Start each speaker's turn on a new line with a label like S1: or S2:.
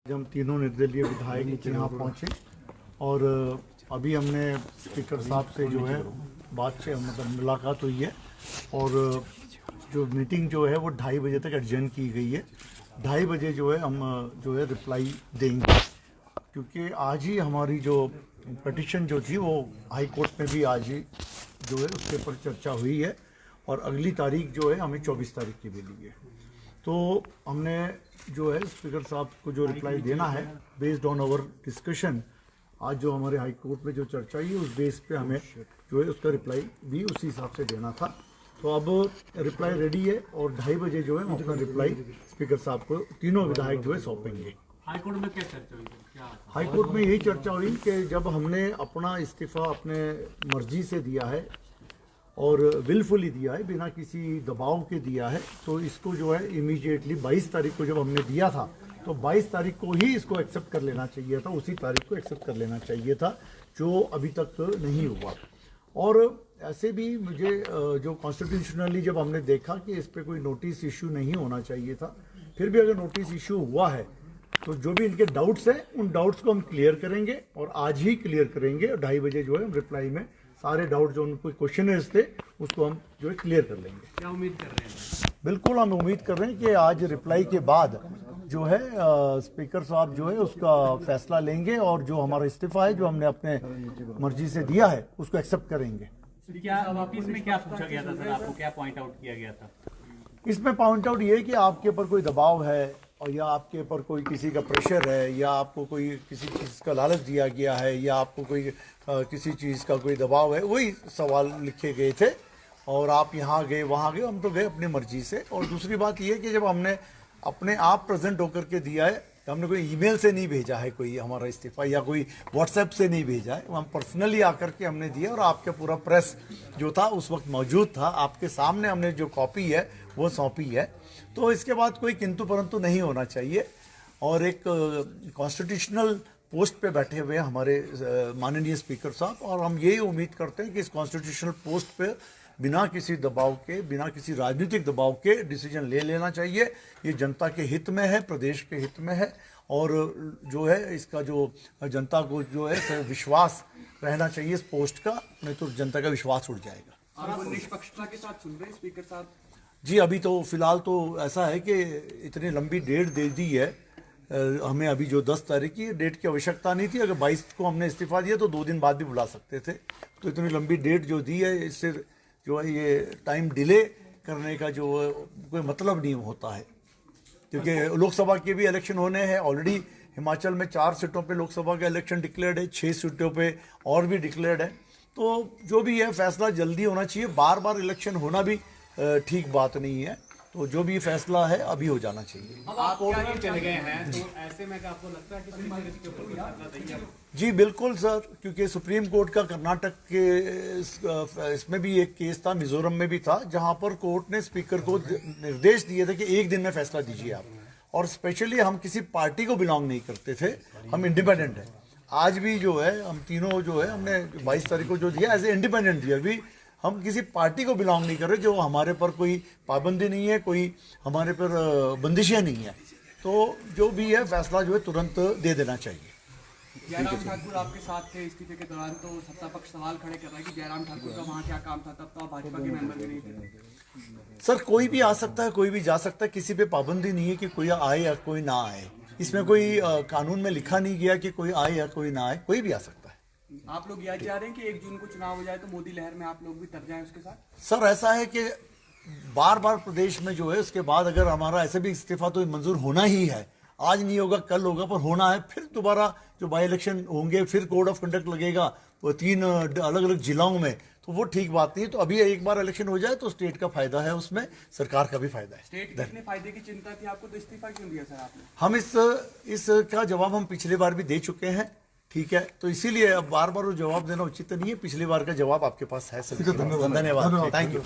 S1: हम तीनों निर्दलीय विधायक यहाँ पहुँचे और अभी हमने स्पीकर साहब से जो है बातचीत मतलब मुलाकात हुई है और जो मीटिंग जो है वो 2:30 बजे तक एडजर्न की गई है। 2:30 बजे जो है हम जो है रिप्लाई देंगे, क्योंकि आज ही हमारी जो पिटीशन जो थी वो हाई कोर्ट में भी आज ही जो है उसके ऊपर चर्चा हुई है और अगली तारीख जो है हमें 24 तारीख की मिली है। तो हमने जो है स्पीकर साहब को जो रिप्लाई देना है बेस्ड ऑन आवर डिस्कशन, आज जो हमारे हाई कोर्ट में जो चर्चा हुई उस बेस पे हमें जो है उसका रिप्लाई भी उसी हिसाब से देना था। तो अब रिप्लाई रेडी है और 2:30 बजे जो है हम अपना रिप्लाई स्पीकर साहब को तीनों विधायक जो है सौंपेंगे।
S2: हाई कोर्ट में क्या चर्चा हुई?
S1: हाई कोर्ट में यही चर्चा हुई कि जब हमने अपना इस्तीफा अपने मर्जी से दिया है और विलफुली दिया है, बिना किसी दबाव के दिया है, तो इसको जो है इमीडिएटली 22 तारीख को जब हमने दिया था तो 22 तारीख को ही इसको एक्सेप्ट कर लेना चाहिए था, उसी तारीख को एक्सेप्ट कर लेना चाहिए था, जो अभी तक नहीं हुआ। और ऐसे भी मुझे जो कॉन्स्टिट्यूशनली जब हमने देखा कि इस पर कोई नोटिस इशू नहीं होना चाहिए था, फिर भी अगर नोटिस इशू हुआ है तो जो भी इनके डाउट्स हैं उन डाउट्स को हम क्लियर करेंगे और आज ही क्लियर करेंगे। और 2:30 बजे जो है हम रिप्लाई में सारे डाउट जो उनको क्वेश्चनर्स थे उसको हम जो है क्लियर कर लेंगे।
S2: क्या उम्मीद कर रहे हैं?
S1: बिल्कुल हम उम्मीद कर रहे हैं कि आज रिप्लाई के बाद जो है स्पीकर साहब जो है उसका फैसला लेंगे और जो हमारा इस्तीफा है जो हमने अपने मर्जी से दिया है उसको एक्सेप्ट करेंगे।
S2: क्या नोटिस में क्या पूछा गया था सर? आपको क्या पॉइंट आउट किया गया था?
S1: इसमें पॉइंट आउट ये है कि आपके ऊपर कोई दबाव है और या आपके ऊपर कोई किसी का प्रेशर है या आपको कोई किसी चीज़ का लालच दिया गया है या आपको कोई किसी चीज़ का कोई दबाव है, वही सवाल लिखे गए थे और आप यहाँ गए वहाँ गए, हम तो गए अपनी मर्जी से। और दूसरी बात ये है कि जब हमने अपने आप प्रेजेंट होकर के दिया है तो हमने कोई ईमेल से नहीं भेजा है कोई हमारा इस्तीफा या कोई व्हाट्सएप से नहीं भेजा है, हम पर्सनली आकर के हमने दिया और आपके पूरा प्रेस जो था उस वक्त मौजूद था, आपके सामने हमने जो कॉपी है वो सौंपी है। तो इसके बाद कोई किंतु परंतु नहीं होना चाहिए। और एक कॉन्स्टिट्यूशनल पोस्ट पे बैठे हुए हमारे माननीय स्पीकर साहब, और हम यही उम्मीद करते हैं कि इस कॉन्स्टिट्यूशनल पोस्ट पे बिना किसी दबाव के, बिना किसी राजनीतिक दबाव के डिसीजन ले लेना चाहिए। ये जनता के हित में है, प्रदेश के हित में है और जो है इसका जो जनता को जो है विश्वास रहना चाहिए इस पोस्ट का, नहीं तो जनता का विश्वास उड़ जाएगा।
S3: और आप निष्पक्षता के साथ सुन रहे हैं स्पीकर साहब?
S1: जी अभी तो फिलहाल तो ऐसा है कि इतनी लंबी डेट दे दी है हमें, अभी जो 10 तारीख की डेट की आवश्यकता नहीं थी। अगर 22 को हमने इस्तीफा दिया तो 2 दिन बाद भी बुला सकते थे, तो इतनी लंबी डेट जो दी है इससे जो है ये टाइम डिले करने का जो कोई मतलब नहीं होता है, क्योंकि लोकसभा के भी इलेक्शन होने हैं। ऑलरेडी हिमाचल में 4 सीटों पे लोकसभा का इलेक्शन डिक्लेयर्ड है, 6 सीटों पे और भी डिक्लेयर्ड है। तो जो भी है फैसला जल्दी होना चाहिए, बार बार इलेक्शन होना भी ठीक बात नहीं है, तो जो भी फैसला है अभी हो जाना चाहिए।
S2: अब आप कोर्ट में चले गए हैं तो ऐसे में क्या आपको लगता है कि इसके ऊपर कोई फैसला देंगे?
S1: जी बिल्कुल सर, क्योंकि सुप्रीम कोर्ट का कर्नाटक के इसमें भी एक केस था, मिजोरम में भी था, जहां पर कोर्ट ने स्पीकर को निर्देश दिए थे कि 1 दिन में फैसला दीजिए आप। और स्पेशली हम किसी पार्टी को बिलोंग नहीं करते थे, हम इंडिपेंडेंट हैं। आज भी जो है हम तीनों जो है हमने 22 तारीख को जो दिया एज ए इंडिपेंडेंट दिया, अभी हम किसी पार्टी को बिलोंग नहीं कर रहे, जो हमारे पर कोई पाबंदी नहीं है, कोई हमारे पर बंदिशें नहीं है। तो जो भी है फैसला जो है तुरंत दे देना चाहिए।
S3: जयराम ठाकुर आपके साथ थे इस्तीफे के दौरान, तो सत्ता पक्ष सवाल खड़े कर रहा है कि जयराम ठाकुर का वहाँ क्या काम था, तब तो आप भाजपा के मेंबर भी नहीं थे।
S1: सर कोई भी आ सकता है, कोई भी जा सकता है, किसी पे पाबंदी नहीं है कि कोई आए या कोई ना आए। इसमें कोई कानून में लिखा नहीं गया कि कोई आए या कोई ना आए, कोई भी आ सकता है।
S3: आप लोग याद जा रहे हैं कि 1 जून को चुनाव हो जाए तो मोदी लहर में आप लोग भी तर जाएं उसके साथ?
S1: सर ऐसा है कि बार बार प्रदेश में जो है उसके बाद अगर हमारा ऐसे भी इस्तीफा तो मंजूर होना ही है, आज नहीं होगा कल होगा पर होना है, फिर दोबारा जो बाई इलेक्शन होंगे, फिर कोड ऑफ कंडक्ट लगेगा वो 3 अलग अलग जिलों में, तो वो ठीक बात नहीं है। तो अभी एक बार इलेक्शन हो जाए तो स्टेट का फायदा है, उसमें सरकार का भी फायदा है।
S3: स्टेट कितने फायदे की चिंता थी आपको, तो इस्तीफा क्यों दिया सर आपने?
S1: हम इसका जवाब हम पिछली बार भी दे चुके हैं, ठीक है, तो इसीलिए अब बार बार वो जवाब देना उचित नहीं है। पिछली बार का जवाब आपके पास है सर। धन्यवाद, थैंक यू।